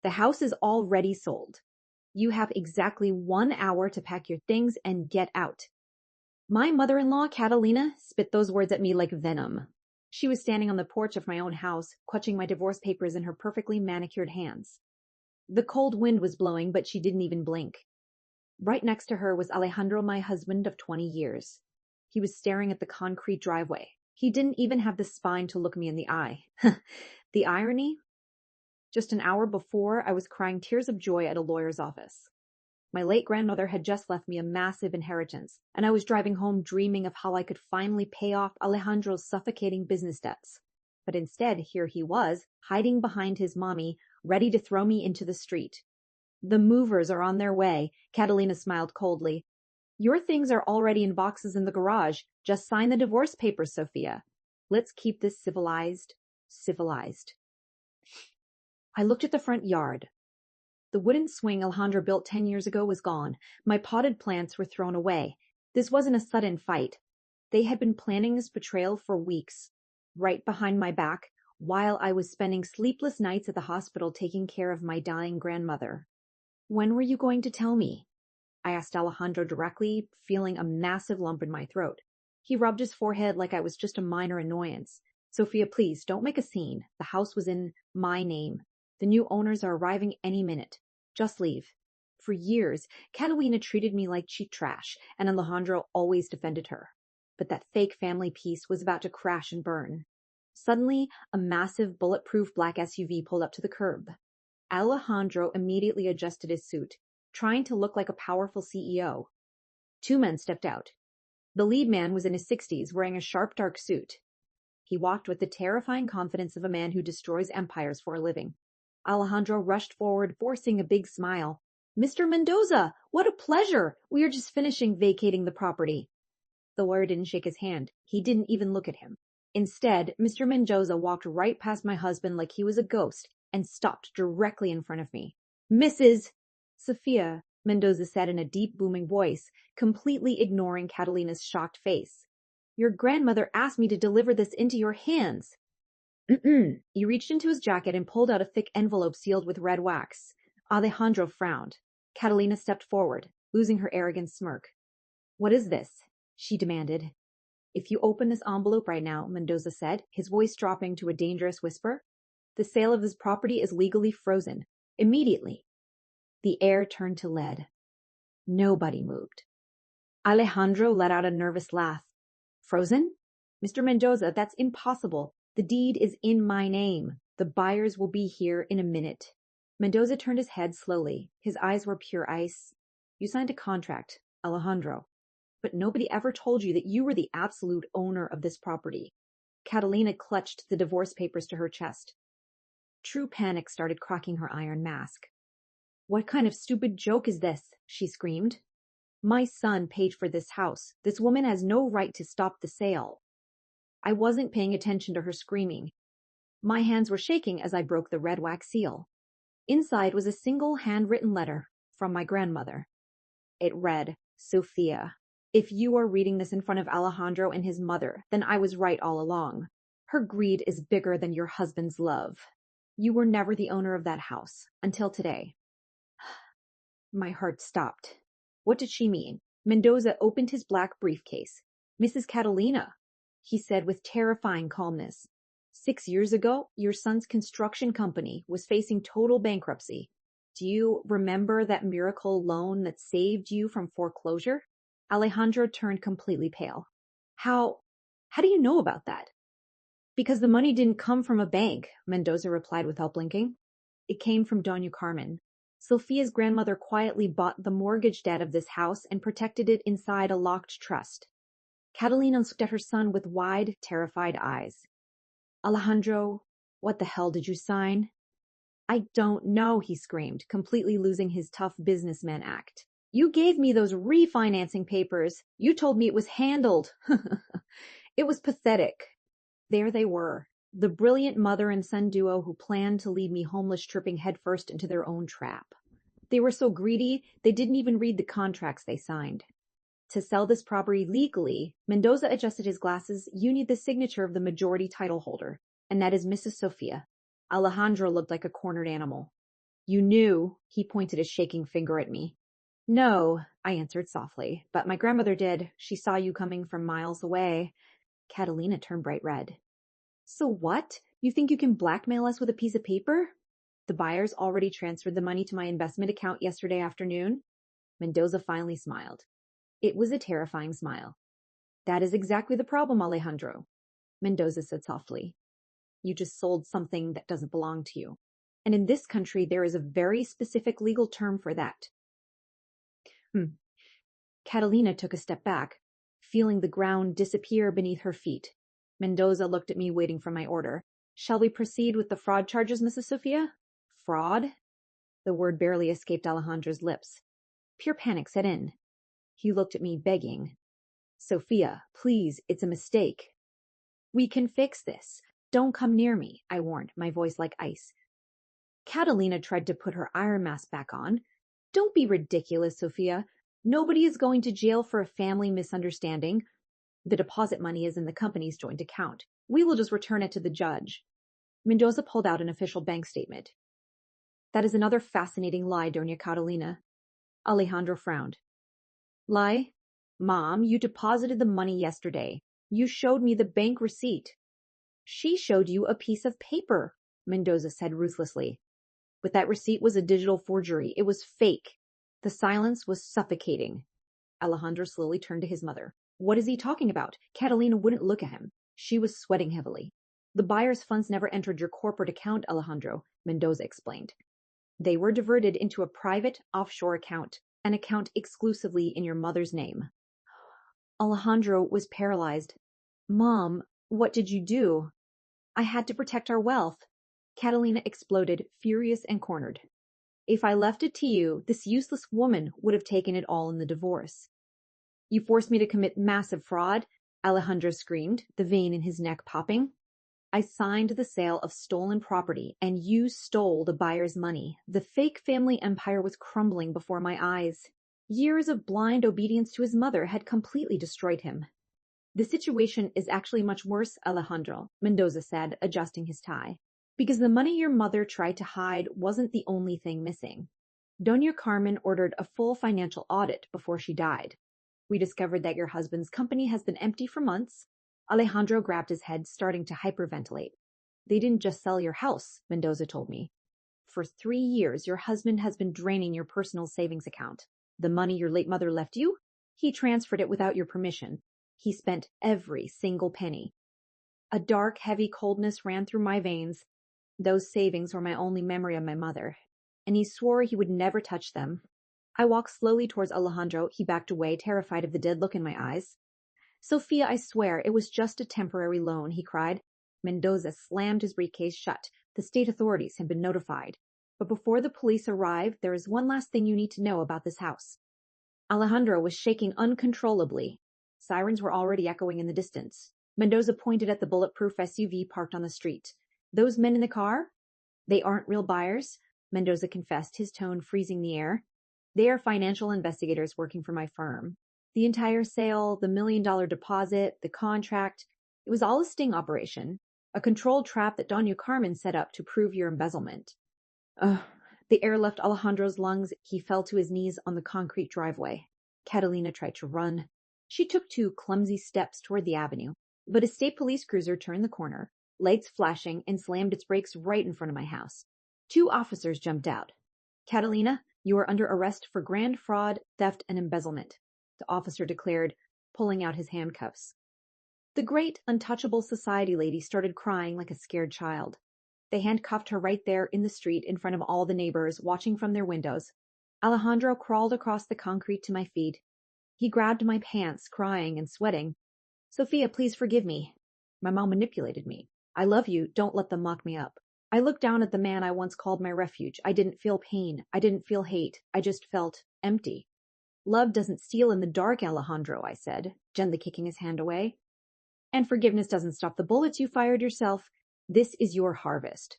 The house is already sold. You have exactly 1 hour to pack your things and get out. My mother-in-law, Catalina, spit those words at me like venom. She was standing on the porch of my own house, clutching my divorce papers in her perfectly manicured hands. The cold wind was blowing, but she didn't even blink. Right next to her was Alejandro, my husband of 20 years. He was staring at the concrete driveway. He didn't even have the spine to look me in the eye. The irony? Just an hour before, I was crying tears of joy at a lawyer's office. My late grandmother had just left me a massive inheritance, and I was driving home dreaming of how I could finally pay off Alejandro's suffocating business debts. But instead, here he was, hiding behind his mommy, ready to throw me into the street. The movers are on their way, Catalina smiled coldly. Your things are already in boxes in the garage. Just sign the divorce papers, Sophia. Let's keep this civilized. I looked at the front yard. The wooden swing Alejandro built 10 years ago was gone. My potted plants were thrown away. This wasn't a sudden fight. They had been planning this betrayal for weeks, right behind my back, while I was spending sleepless nights at the hospital taking care of my dying grandmother. When were you going to tell me? I asked Alejandro directly, feeling a massive lump in my throat. He rubbed his forehead like I was just a minor annoyance. Sophia, please, don't make a scene. The house was in my name. The new owners are arriving any minute. Just leave. For years, Catalina treated me like cheap trash, and Alejandro always defended her. But that fake family piece was about to crash and burn. Suddenly, a massive bulletproof black SUV pulled up to the curb. Alejandro immediately adjusted his suit, trying to look like a powerful CEO. 2 men stepped out. The lead man was in his 60s, wearing a sharp dark suit. He walked with the terrifying confidence of a man who destroys empires for a living. Alejandro rushed forward, forcing a big smile. Mr. Mendoza, what a pleasure! We are just finishing vacating the property. The lawyer didn't shake his hand. He didn't even look at him. Instead, Mr. Mendoza walked right past my husband like he was a ghost and stopped directly in front of me. Mrs. Sophia, Mendoza said in a deep, booming voice, completely ignoring Catalina's shocked face. Your grandmother asked me to deliver this into your hands. He reached into his jacket and pulled out a thick envelope sealed with red wax. Alejandro frowned. Catalina stepped forward, losing her arrogant smirk. What is this? She demanded. If you open this envelope right now, Mendoza said, his voice dropping to a dangerous whisper, the sale of this property is legally frozen. Immediately. The air turned to lead. Nobody moved. Alejandro let out a nervous laugh. Frozen? Mr. Mendoza, that's impossible. The deed is in my name. The buyers will be here in a minute. Mendoza turned his head slowly. His eyes were pure ice. You signed a contract, Alejandro. But nobody ever told you that you were the absolute owner of this property. Catalina clutched the divorce papers to her chest. True panic started cracking her iron mask. What kind of stupid joke is this? She screamed. My son paid for this house. This woman has no right to stop the sale. I wasn't paying attention to her screaming. My hands were shaking as I broke the red wax seal. Inside was a single handwritten letter from my grandmother. It read, Sophia, if you are reading this in front of Alejandro and his mother, then I was right all along. Her greed is bigger than your husband's love. You were never the owner of that house, until today. My heart stopped. What did she mean? Mendoza opened his black briefcase. Mrs. Catalina, he said with terrifying calmness. 6 years ago, your son's construction company was facing total bankruptcy. Do you remember that miracle loan that saved you from foreclosure? Alejandro turned completely pale. How do you know about that? Because the money didn't come from a bank, Mendoza replied without blinking. It came from Doña Carmen. Sophia's grandmother quietly bought the mortgage debt of this house and protected it inside a locked trust. Catalina looked at her son with wide, terrified eyes. Alejandro, what the hell did you sign? I don't know, he screamed, completely losing his tough businessman act. You gave me those refinancing papers. You told me it was handled. It was pathetic. There they were, the brilliant mother and son duo who planned to leave me homeless, tripping headfirst into their own trap. They were so greedy, they didn't even read the contracts they signed. To sell this property legally, Mendoza adjusted his glasses. You need the signature of the majority title holder, and that is Mrs. Sophia. Alejandro looked like a cornered animal. You knew, he pointed a shaking finger at me. No, I answered softly, but my grandmother did. She saw you coming from miles away. Catalina turned bright red. So what? You think you can blackmail us with a piece of paper? The buyers already transferred the money to my investment account yesterday afternoon. Mendoza finally smiled. It was a terrifying smile. That is exactly the problem, Alejandro, Mendoza said softly. You just sold something that doesn't belong to you. And in this country, there is a very specific legal term for that. Catalina took a step back, feeling the ground disappear beneath her feet. Mendoza looked at me, waiting for my order. Shall we proceed with the fraud charges, Mrs. Sophia? Fraud? The word barely escaped Alejandro's lips. Pure panic set in. He looked at me, begging. Sophia, please, it's a mistake. We can fix this. Don't come near me, I warned, my voice like ice. Catalina tried to put her iron mask back on. Don't be ridiculous, Sophia. Nobody is going to jail for a family misunderstanding. The deposit money is in the company's joint account. We will just return it to the judge. Mendoza pulled out an official bank statement. That is another fascinating lie, Doña Catalina. Alejandro frowned. Lie? Mom, you deposited the money yesterday. You showed me the bank receipt. She showed you a piece of paper, Mendoza said ruthlessly. But that receipt was a digital forgery. It was fake. The silence was suffocating. Alejandro slowly turned to his mother. What is he talking about? Catalina wouldn't look at him. She was sweating heavily. The buyer's funds never entered your corporate account, Alejandro, Mendoza explained. They were diverted into a private offshore account, an account exclusively in your mother's name. Alejandro was paralyzed. Mom, what did you do? I had to protect our wealth. Catalina exploded, furious and cornered. If I left it to you, this useless woman would have taken it all in the divorce. You forced me to commit massive fraud, Alejandro screamed, the vein in his neck popping. I signed the sale of stolen property, and you stole the buyer's money. The fake family empire was crumbling before my eyes. Years of blind obedience to his mother had completely destroyed him. The situation is actually much worse, Alejandro, Mendoza said, adjusting his tie. Because the money your mother tried to hide wasn't the only thing missing. Doña Carmen ordered a full financial audit before she died. We discovered that your husband's company has been empty for months. Alejandro grabbed his head, starting to hyperventilate. They didn't just sell your house, Mendoza told me. For 3 years, your husband has been draining your personal savings account. The money your late mother left you? He transferred it without your permission. He spent every single penny. A dark, heavy coldness ran through my veins. Those savings were my only memory of my mother, and he swore he would never touch them. I walked slowly towards Alejandro. He backed away, terrified of the dead look in my eyes. Sophia, I swear, it was just a temporary loan, he cried. Mendoza slammed his briefcase shut. The state authorities had been notified. But before the police arrived, there is one last thing you need to know about this house. Alejandro was shaking uncontrollably. Sirens were already echoing in the distance. Mendoza pointed at the bulletproof SUV parked on the street. Those men in the car? They aren't real buyers, Mendoza confessed, his tone freezing the air. They are financial investigators working for my firm. The entire sale, the $1 million deposit, the contract, it was all a sting operation, a controlled trap that Doña Carmen set up to prove your embezzlement. Ugh. The air left Alejandro's lungs. He fell to his knees on the concrete driveway. Catalina tried to run. She took 2 clumsy steps toward the avenue, but a state police cruiser turned the corner, lights flashing, and slammed its brakes right in front of my house. 2 officers jumped out. Catalina, you are under arrest for grand fraud, theft, and embezzlement, the officer declared, pulling out his handcuffs. The great, untouchable society lady started crying like a scared child. They handcuffed her right there in the street in front of all the neighbors watching from their windows. Alejandro crawled across the concrete to my feet. He grabbed my pants, crying and sweating. Sophia, please forgive me. My mom manipulated me. I love you. Don't let them lock me up. I looked down at the man I once called my refuge. I didn't feel pain. I didn't feel hate. I just felt empty. Love doesn't steal in the dark, Alejandro, I said, gently kicking his hand away. And forgiveness doesn't stop the bullets you fired yourself. This is your harvest.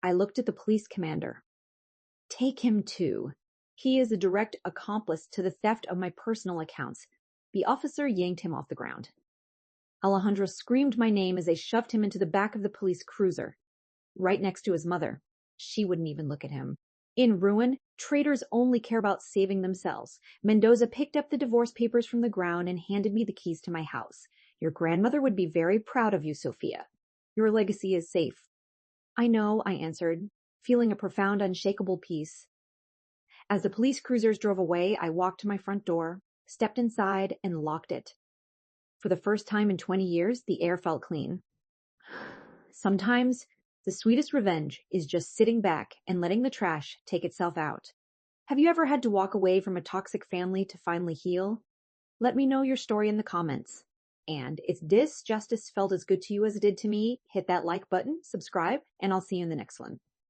I looked at the police commander. Take him too. He is a direct accomplice to the theft of my personal accounts. The officer yanked him off the ground. Alejandro screamed my name as they shoved him into the back of the police cruiser, right next to his mother. She wouldn't even look at him. In ruin, traitors only care about saving themselves. Mendoza picked up the divorce papers from the ground and handed me the keys to my house. Your grandmother would be very proud of you, Sophia. Your legacy is safe. I know, I answered, feeling a profound, unshakable peace. As the police cruisers drove away, I walked to my front door, stepped inside, and locked it. For the first time in 20 years, the air felt clean. Sometimes, the sweetest revenge is just sitting back and letting the trash take itself out. Have you ever had to walk away from a toxic family to finally heal? Let me know your story in the comments. And if this justice felt as good to you as it did to me, hit that like button, subscribe, and I'll see you in the next one.